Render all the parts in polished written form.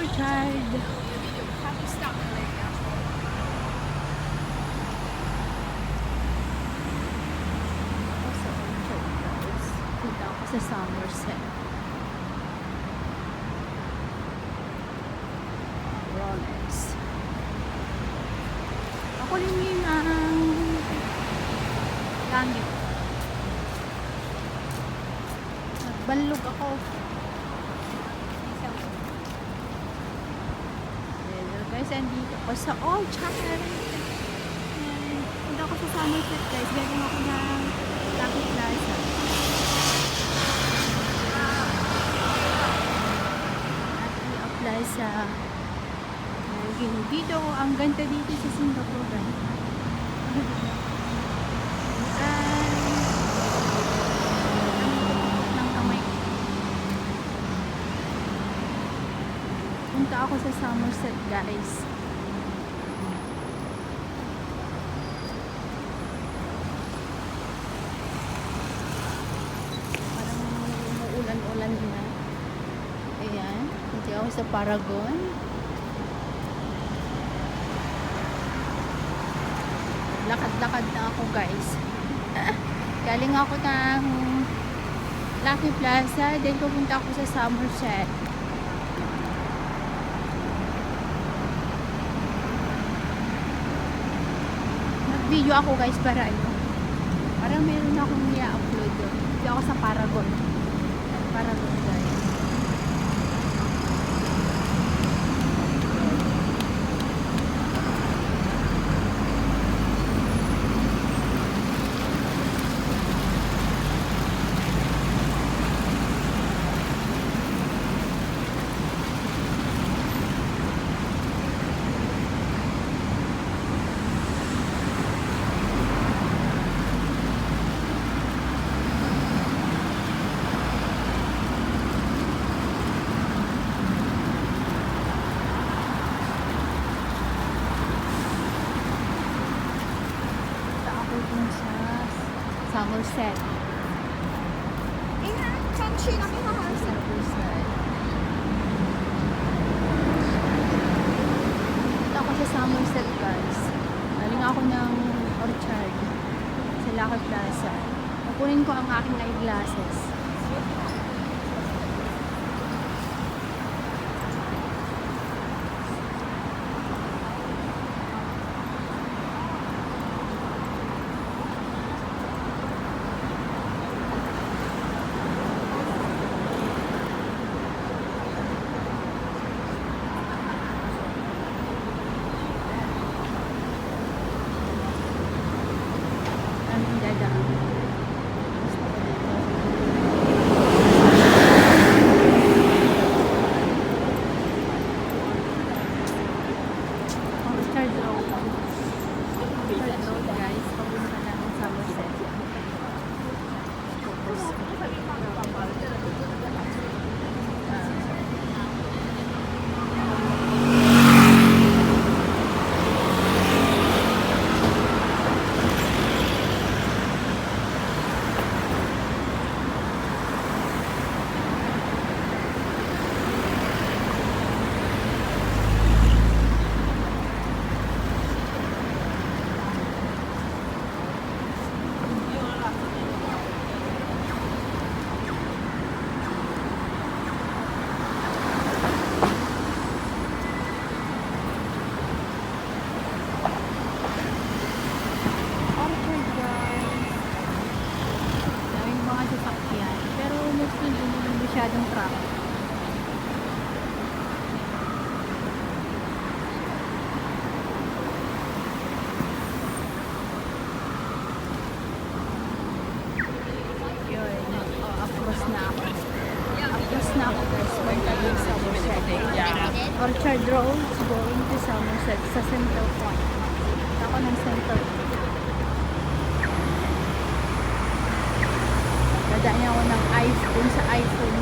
Orchard. Punta ako sa Somerset. Rolex. Ako rin yun ang langit. Nagbalog ako. Hello guys, andito ako sa Orchard. Punta ako sa Somerset guys. Galing ako ng Lucky Plaza. Plaza. Dito, ang ganda dito sa Singapore. Ng kamay. Punta ako sa Somerset, guys. Parang umuulan-ulan na. Ayan. Punta ako sa Paragon. Lakad-lakad na ako guys. Galing ako ng Lucky Plaza, then pupunta ako sa Somerset. Nag-video ako guys para parang meron akong i-upload doon. Hindi ako sa Paragon. Paragon guys. Somerset. Ito ako sa Somerset guys. Galing ako ng Orchard sa Lucky Plaza. Kukunin ko ang aking eyeglasses. Masyadong traffic. Yun, apros na ako. Apros na ako guys. Magdating sa Somerset. Orchard Road going to Somerset sa Central Point. Ako ng Central Point. Dadaan niya ako ng iPhone sa iPhone.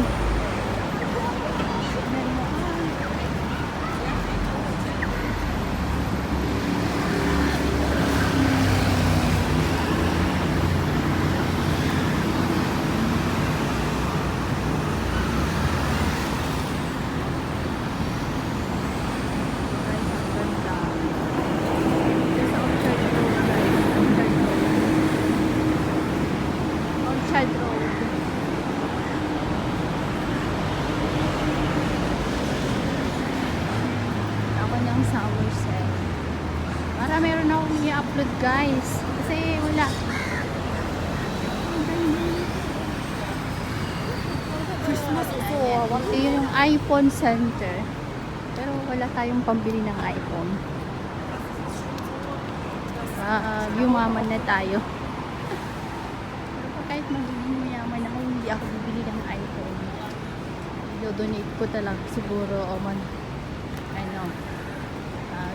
i-upload guys. Kasi wala. Christmas also. Ito yung iPhone Center. Pero wala tayong pambili ng iPhone. Yumaman na tayo. Pero kahit magiging mayaman ako, hindi ako bibili ng iPhone. I-donate ko talaga siguro o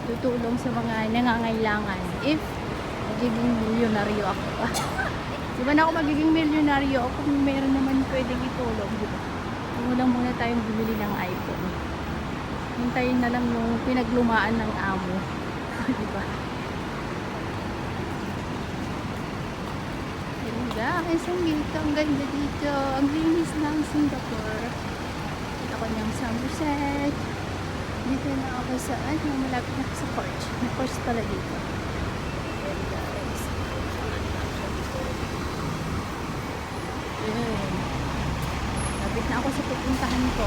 tutulong sa mga nangangailangan if magiging milyonaryo ako. Di ba na ako magiging milyonaryo ako kung meron naman pwedeng itulong, di ba? Lang muna tayong bumili ng iPhone. Hintayin na lang yung pinaglumaan ng amo. Di ba? Guys, ang dito, ang ganda dito. Ang linis ng Singapore. Ito ko niyang Somerset. Dito na ako sa, malapit na ako sa porch. May porch pala dito. Ayan guys. Ayan. Lapit na ako sa pupuntahan ko.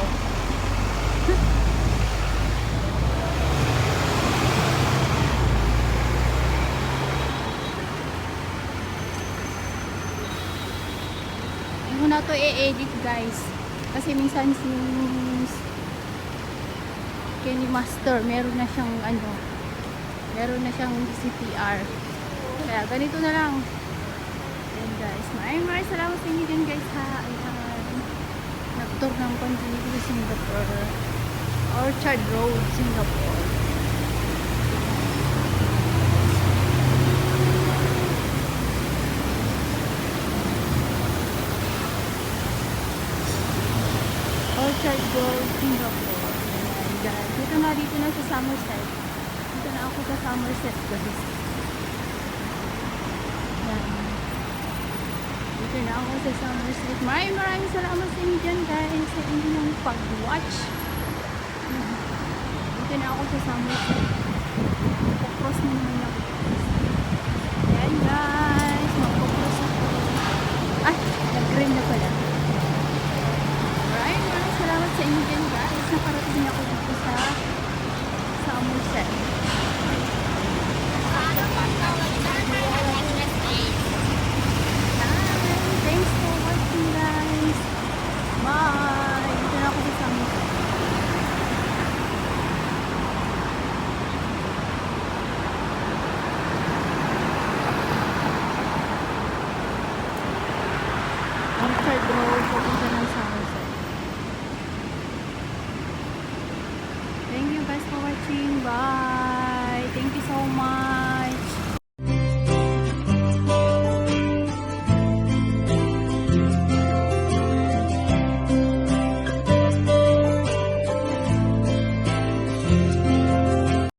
Hindi ko na ito i-edit guys. Kasi minsan si Kenny Master, meron na siyang meron na siyang CPR. Kaya ganito na lang. Ayan guys. Maraming salamat sa inyo dyan guys ha. Ayan. Nag-tour ng konti dito sa Singapore. Orchard Road, Singapore. Orchard Road, Singapore. Dito na sa Somerset. Dito na ako sa Somerset guys. Yan. Dito na ako sa Somerset. Maraming salamat sa inyo dyan guys sa inyong pag-watch. Dito na ako sa Somerset. Magpo-cross na naman ako. Yan guys. Magpo-cross ako. Ay, nag-green na pala. Maraming salamat sa inyo dyan.